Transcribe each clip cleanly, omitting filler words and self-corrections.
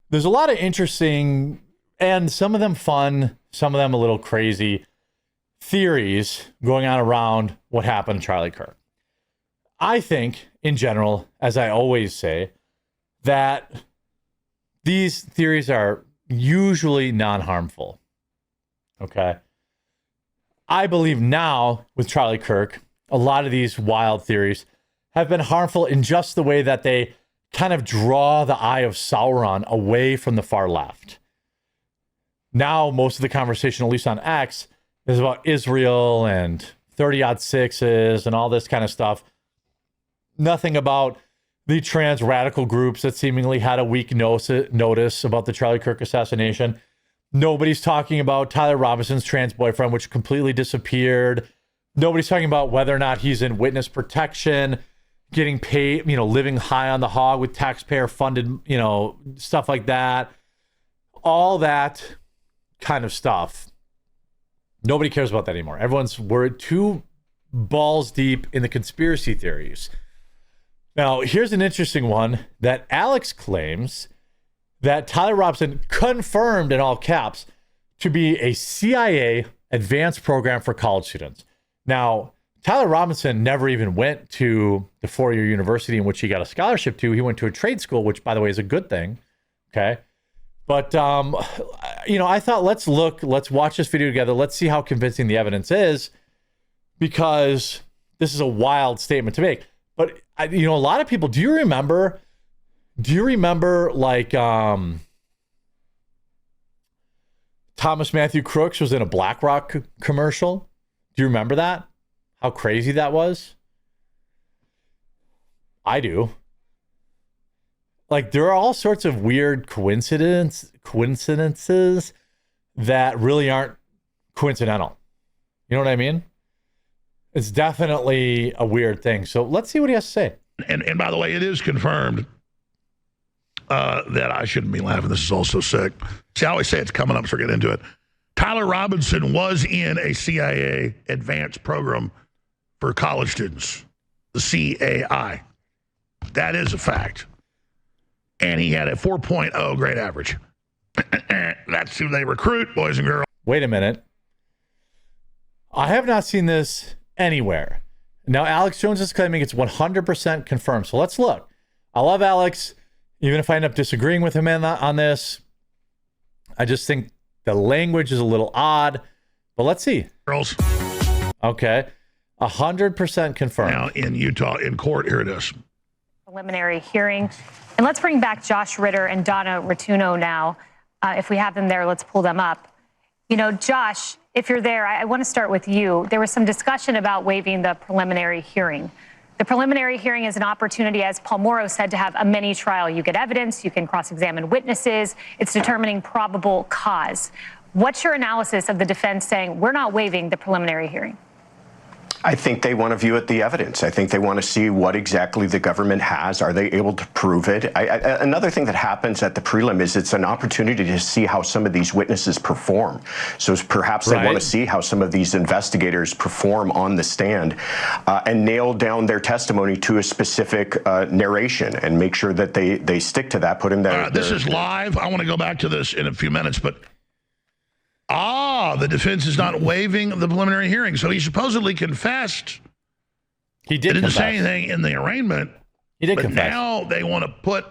there's a lot of interesting, and some of them fun, some of them a little crazy theories going on around what happened to Charlie Kirk. I think, in general, as I always say, that these theories are usually non-harmful. Okay? I believe now, with Charlie Kirk, a lot of these wild theories have been harmful in just the way that they kind of draw the eye of Sauron away from the far left. Now, most of the conversation, at least on X, is about Israel and 30-odd sixes and all this kind of stuff. Nothing about the trans radical groups that seemingly had a weak notice about the Charlie Kirk assassination. Nobody's talking about Tyler Robinson's trans boyfriend, which completely disappeared. Nobody's talking about whether or not he's in witness protection, getting paid, living high on the hog with taxpayer funded, stuff like that. All that kind of stuff. Nobody cares about that anymore. We're too balls deep in the conspiracy theories. Now, here's an interesting one that Alex claims that Tyler Robinson confirmed, in all caps, to be a CIA advanced program for college students. Now, Tyler Robinson never even went to the four-year university in which he got a scholarship to. He went to a trade school, which, by the way, is a good thing. Okay. But, I thought, let's watch this video together. Let's see how convincing the evidence is, because this is a wild statement to make. But, a lot of people, do you remember like Thomas Matthew Crooks was in a BlackRock commercial? Do you remember that? How crazy that was? I do. Like, there are all sorts of weird coincidences that really aren't coincidental. You know what I mean? It's definitely a weird thing. So let's see what he has to say. And by the way, it is confirmed that I shouldn't be laughing. This is all so sick. See, I always say it's coming up, so we're getting into it. Tyler Robinson was in a CIA advanced program for college students, the CAI. That is a fact. And he had a 4.0 grade average. That's who they recruit, boys and girls. Wait a minute. I have not seen this anywhere. Now, Alex Jones is claiming it's 100% confirmed. So let's look. I love Alex, even if I end up disagreeing with him on this. I just think the language is a little odd. But let's see. Girls. Okay. 100% confirmed. Now, in Utah, in court, here it is. Preliminary hearing. And let's bring back Josh Ritter and Donna Rotuno now. If we have them there, let's pull them up. Josh, if you're there, I want to start with you. There was some discussion about waiving the preliminary hearing. The preliminary hearing is an opportunity, as Paul Morrow said, to have a mini trial. You get evidence, you can cross-examine witnesses. It's determining probable cause. What's your analysis of the defense saying we're not waiving the preliminary hearing? I think they want to view it the evidence. I think they want to see what exactly the government has. Are they able to prove it? Another thing that happens at the prelim is it's an opportunity to see how some of these witnesses perform. So perhaps they want to see how some of these investigators perform on the stand and nail down their testimony to a specific narration and make sure that they stick to that. Put in there. This is live. I want to go back to this in a few minutes, but the defense is not waiving the preliminary hearing. So he supposedly confessed. He didn't say anything in the arraignment. He did but confess. Now they want to put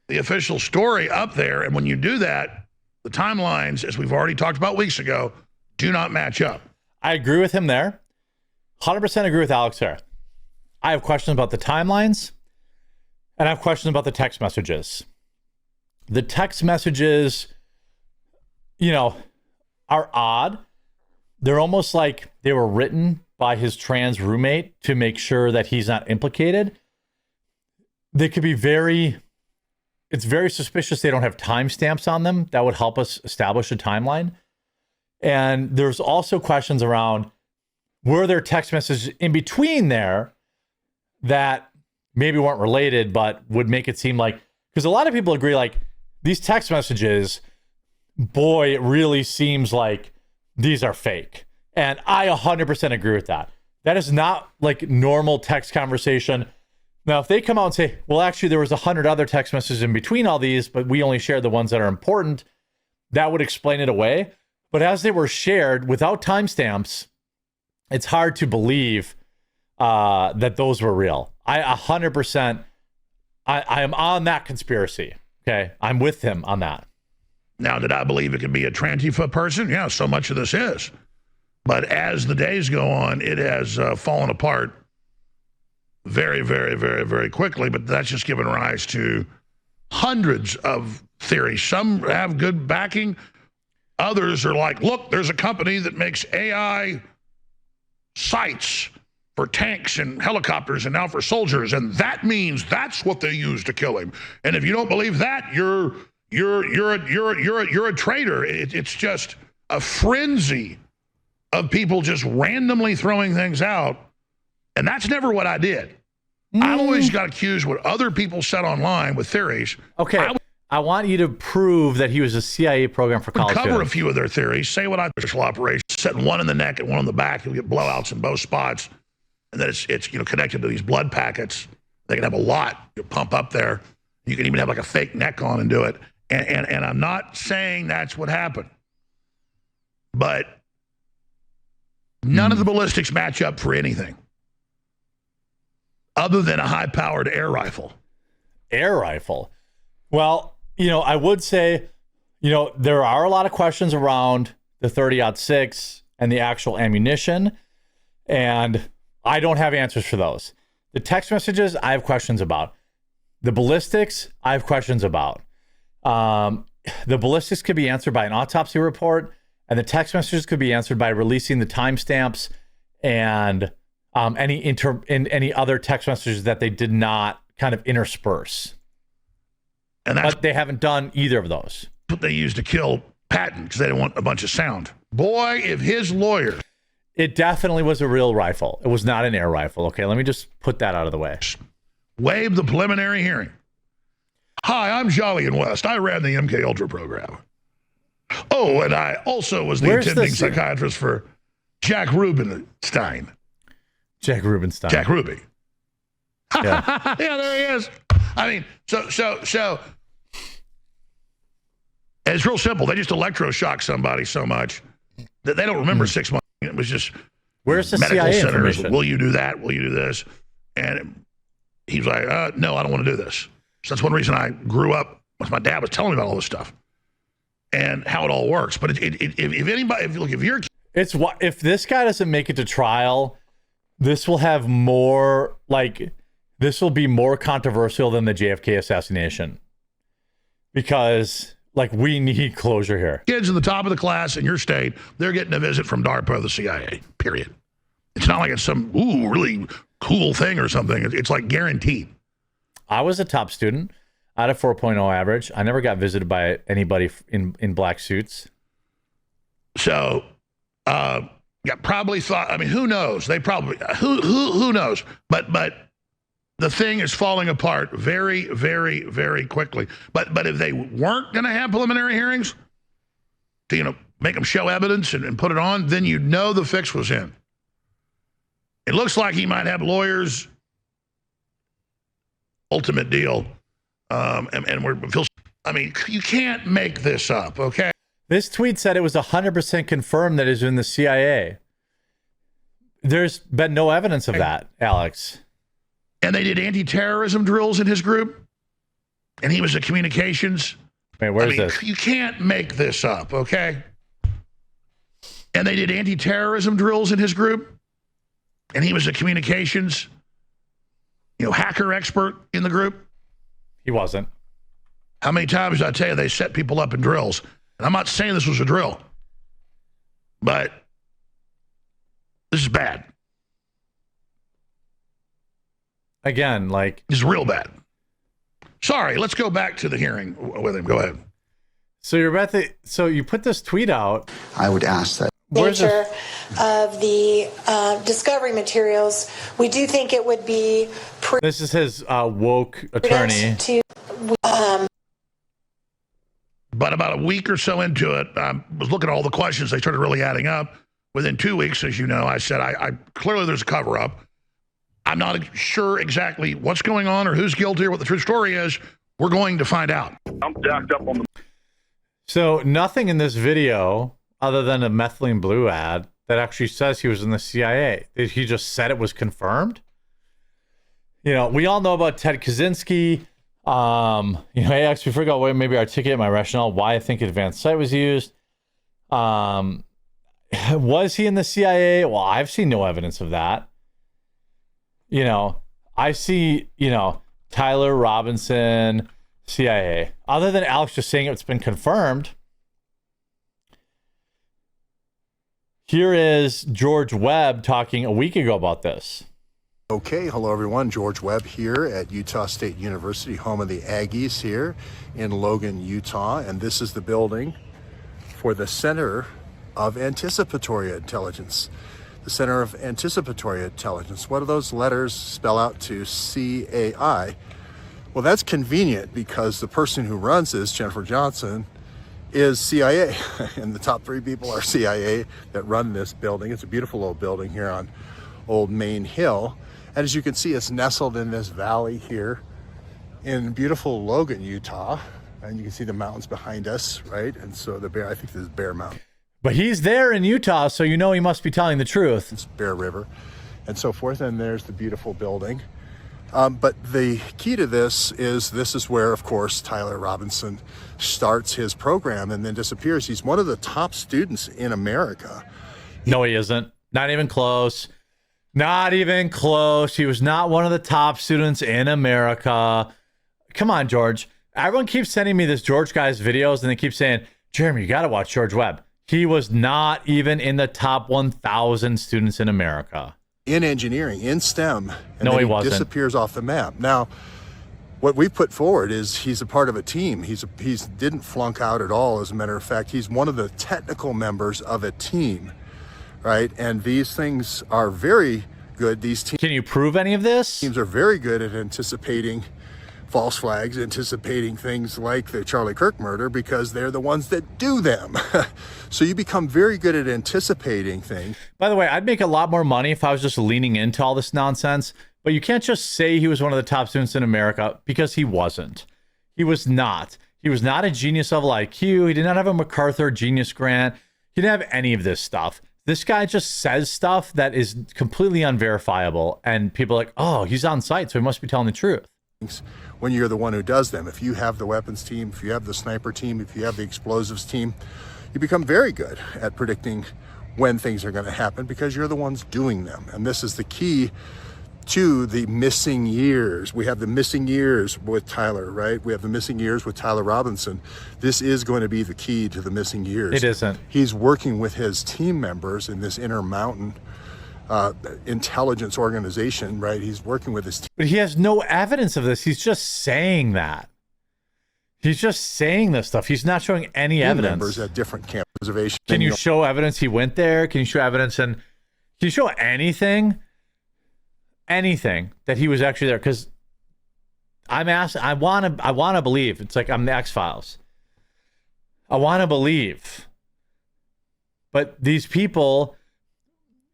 the official story up there. And when you do that, the timelines, as we've already talked about weeks ago, do not match up. I agree with him there. 100% agree with Alex there. I have questions about the timelines, and I have questions about the text messages. The text messages, are odd. They're almost like they were written by his trans roommate to make sure that he's not implicated. They could be it's very suspicious they don't have timestamps on them. That would help us establish a timeline. And there's also questions around, were there text messages in between there that maybe weren't related, but would make it seem like, because a lot of people agree, like, these text messages, boy, it really seems like these are fake. And I 100% agree with that. That is not like normal text conversation. Now, if they come out and say, well, actually, there was 100 other text messages in between all these, but we only shared the ones that are important, that would explain it away. But as they were shared without timestamps, it's hard to believe that those were real. I 100%, I am on that conspiracy. Okay, I'm with him on that. Now, did I believe it could be a Trantifa person? Yeah, so much of this is. But as the days go on, it has fallen apart very, very, very, very quickly. But that's just given rise to hundreds of theories. Some have good backing. Others are like, look, there's a company that makes AI sights for tanks and helicopters and now for soldiers, and that means that's what they use to kill him. And if you don't believe that, you're a traitor. It's just a frenzy of people just randomly throwing things out, and that's never what I did. I always got accused what other people said online with theories. Okay, I want you to prove that he was a CIA program for college cover students. a few of their theories. Say what I special operations, setting one in the neck and one on the back. You'll get blowouts in both spots, and then it's connected to these blood packets. They can have a lot you pump up there. You can even have like a fake neck on and do it. And I'm not saying that's what happened, but none of the ballistics match up for anything other than a high-powered air rifle. Air rifle. Well, I would say, there are a lot of questions around the 30-06 and the actual ammunition, and I don't have answers for those. The text messages, I have questions about. The ballistics, I have questions about. The ballistics could be answered by an autopsy report, and the text messages could be answered by releasing the timestamps and any other text messages that they did not kind of intersperse. But they haven't done either of those. What they used to kill Patton because they didn't want a bunch of sound. Boy, if his lawyer... It definitely was a real rifle. It was not an air rifle. Okay, let me just put that out of the way. Waived the preliminary hearing. Hi, I'm Jolly and West. I ran the MKUltra program. Oh, and I also was the attending psychiatrist for Jack Rubenstein. Jack Rubenstein. Jack Ruby. Yeah. Yeah, there he is. I mean, so and it's real simple. They just electroshock somebody so much that they don't remember 6 months. It was just where's the medical CIA centers. information? Will you do that? Will you do this? And he was like, no, I don't want to do this. So that's one reason I grew up. My dad was telling me about all this stuff and how it all works. But if anybody, if you're, if this guy doesn't make it to trial, this will have more this will be more controversial than the JFK assassination, because we need closure here. Kids in the top of the class in your state, they're getting a visit from DARPA or the CIA, period. It's not like it's some really cool thing or something. It's like guaranteed. I was a top student. I had a 4.0 average. I never got visited by anybody in black suits. So, probably thought, I mean, who knows? They probably, who knows? But the thing is falling apart very, very, very quickly. But if they weren't going to have preliminary hearings to, make them show evidence and put it on, then the fix was in. It looks like he might have lawyers. Ultimate deal. You can't make this up, okay? This tweet said it was 100% confirmed that he's in the CIA. There's been no evidence of that, Alex. And they did anti-terrorism drills in his group, and he was a communications. Wait, where's this? You can't make this up, okay? And they did anti-terrorism drills in his group, and he was a communications, hacker expert in the group. He wasn't. How many times did I tell you they set people up in drills? And I'm not saying this was a drill, but this is bad. Again, this is real bad. Sorry, let's go back to the hearing with him. Go ahead. So you put this tweet out. I would ask that. Nature of the discovery materials, we do think it would be this is his woke attorney. But about a week or so into it, I was looking at all the questions. They started really adding up. Within 2 weeks, as you know, I said, I clearly there's a cover-up. I'm not sure exactly what's going on or who's guilty or what the true story is. We're going to find out. I'm jacked up on the. So nothing in this video other than a methylene blue ad that actually says he was in the CIA. He just said it was confirmed. You know, we all know about Ted Kaczynski. You know, I actually forgot what maybe articulate my rationale why I think advanced sight was used. Was he in the CIA? Well, I've seen no evidence of that. You know, I see, you know, Tyler Robinson, CIA. Other than Alex just saying it's been confirmed. Here is George Webb talking a week ago about this. Okay, hello everyone. George Webb here at Utah State University, home of the Aggies here in Logan, Utah. And this is the building for the Center of Anticipatory Intelligence. The Center of Anticipatory Intelligence. What do those letters spell out to CAI? Well, that's convenient because the person who runs this, Jennifer Johnson, is CIA. And the top 3 people are CIA that run this building. It's a beautiful old building here on Old Main Hill. And as you can see, it's nestled in this valley here in beautiful Logan, Utah. And you can see the mountains behind us, right? And so the Bear, I think this is Bear Mountain. But he's there in Utah, so you know he must be telling the truth. It's Bear River and so forth. And there's the beautiful building. But the key to this is where, of course, Tyler Robinson starts his program and then disappears. He's one of the top students in America. No, he isn't. Not even close. Not even close. He was not one of the top students in America. Come on, George. Everyone keeps sending me this George guy's videos, and they keep saying, Jeremy, you got to watch George Webb. He was not even in the top 1,000 students in America. In engineering, in STEM, and no, then he wasn't. Disappears off the map. Now, what we put forward is he's a part of a team. He didn't flunk out at all. As a matter of fact, he's one of the technical members of a team, right? And these things are very good. These teams. Can you prove any of this? Teams are very good at anticipating false flags, anticipating things like the Charlie Kirk murder because they're the ones that do them. So you become very good at anticipating things. By the way, I'd make a lot more money if I was just leaning into all this nonsense, but you can't just say he was one of the top students in America because he wasn't. He was not. He was not a genius level IQ. He did not have a MacArthur Genius Grant. He didn't have any of this stuff. This guy just says stuff that is completely unverifiable, and people are like, oh, he's on site, so he must be telling the truth. When you're the one who does them, if you have the weapons team, if you have the sniper team, if you have the explosives team, you become very good at predicting when things are going to happen because you're the ones doing them. And this is the key to the missing years. We have the missing years with Tyler, right? We have the missing years with Tyler Robinson. This is going to be the key to the missing years. It isn't. He's working with his team members in this Intermountain intelligence organization, right? He's working with his team. But he has no evidence of this. He's just saying that. He's just saying this stuff. He's not showing any evidence. Members at different camp reservations. Can you show evidence he went there? Can you show evidence and can you show anything that he was actually there? Because I'm asking, I want to believe. It's like I'm the X-Files. I want to believe. But these people,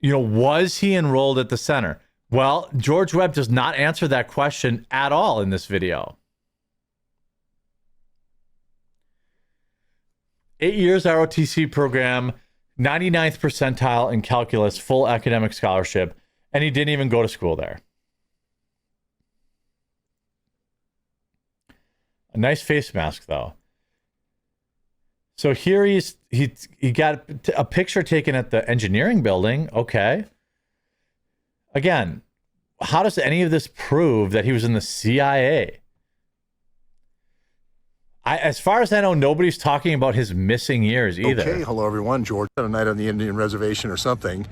you know, was he enrolled at the center? Well, George Webb does not answer that question at all in this video. 8 years ROTC program, 99th percentile in calculus, full academic scholarship, and he didn't even go to school there. A nice face mask, though. So here he got a picture taken at the engineering building. Okay. Again, how does any of this prove that he was in the CIA? As far as I know, nobody's talking about his missing years either. Okay, hello everyone. George, a night on the Indian reservation or something.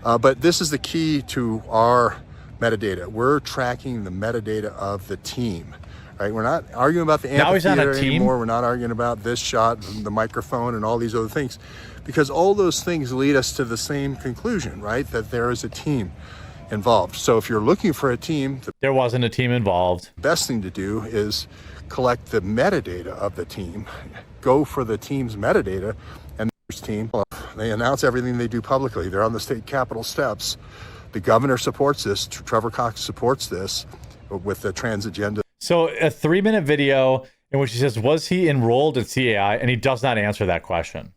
But this is the key to our metadata. We're tracking the metadata of the team. Right, we're not arguing about the amphitheater anymore. We're not arguing about this shot, the microphone, and all these other things, because all those things lead us to the same conclusion, right? That there is a team involved. So if you're looking for a team, there wasn't a team involved. The best thing to do is collect the metadata of the team, go for the team's metadata, and the team, they announce everything they do publicly. They're on the state capitol steps The governor supports this. Trevor Cox supports this with the trans agenda. So a 3-minute video in which he says, was he enrolled in CAI? And he does not answer that question.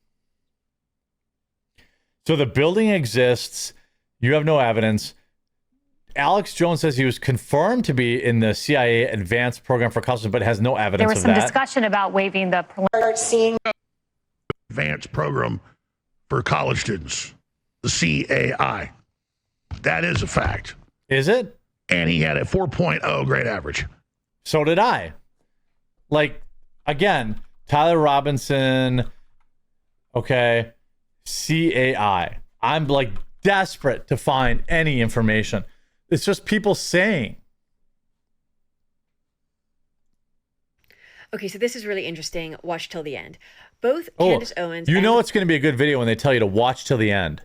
So the building exists. You have no evidence. Alex Jones says he was confirmed to be in the CIA advanced program for custody, but has no evidence There was of some that. discussion about waiving the Seeing Advanced program for college students, the CAI. That is a fact. Is it? And he had a 4.0 grade average. So did I. Like, again, Tyler Robinson, okay, CAI. I'm like desperate to find any information. It's just people saying. Okay, so this is really interesting. Watch till the end. Both Candace Owens... You know it's going to be a good video when they tell you to watch till the end.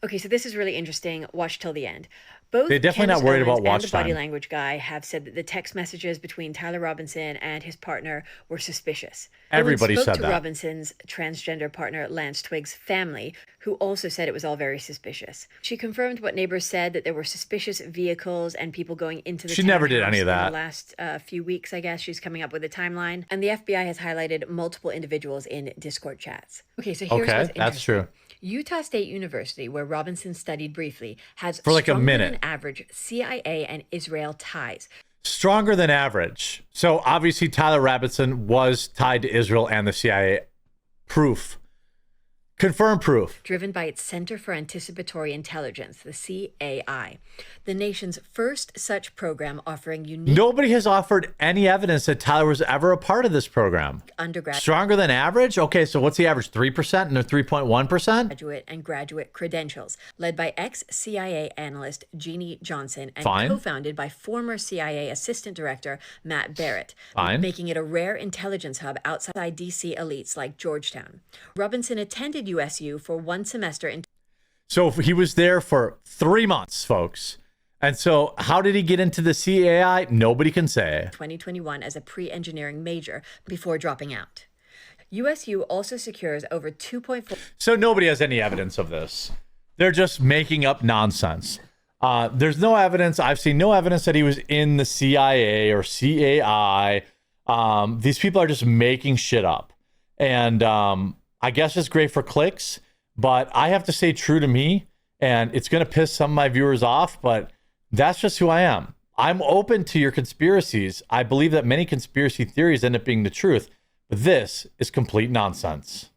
Okay, so this is really interesting. Watch till the end. Both They're definitely Candace not worried Owens about watch and the body time. language guy have said that the text messages between Tyler Robinson and his partner were suspicious. Everybody Owens spoke said to that. Robinson's transgender partner Lance Twiggs' family, who also said it was all very suspicious. She confirmed what neighbors said, that there were suspicious vehicles and people going into the She never did townhouse any of that. in the last few weeks, I guess. She's coming up with a timeline. And the FBI has highlighted multiple individuals in Discord chats. Okay, so here's what's Okay, interesting. that's true. Utah State University, where Robinson studied briefly, has For like a stronger minute. than average CIA and Israel ties. Stronger than average. So obviously Tyler Robinson was tied to Israel and the CIA. Proof. Confirmed proof. Driven by its Center for Anticipatory Intelligence, the CAI, the nation's first such program offering unique Nobody has offered any evidence that Tyler was ever a part of this program. undergraduate Stronger than average? Okay, so what's the average? 3% and a 3.1%? and graduate credentials, led by ex-CIA analyst Jeannie Johnson and Fine. co-founded by former CIA Assistant Director Matt Barrett, Fine. making it a rare intelligence hub outside DC elites like Georgetown. Robinson attended USU for one semester in So he was there for 3 months, folks. And so how did he get into the CAI? Nobody can say. 2021 as a pre-engineering major before dropping out. USU also secures over $2.4 So nobody has any evidence of this. They're just making up nonsense. There's no evidence. I've seen no evidence that he was in the CIA or CAI. These people are just making shit up. And I guess it's great for clicks, but I have to stay true to me. And it's going to piss some of my viewers off, but that's just who I am. I'm open to your conspiracies. I believe that many conspiracy theories end up being the truth, but this is complete nonsense.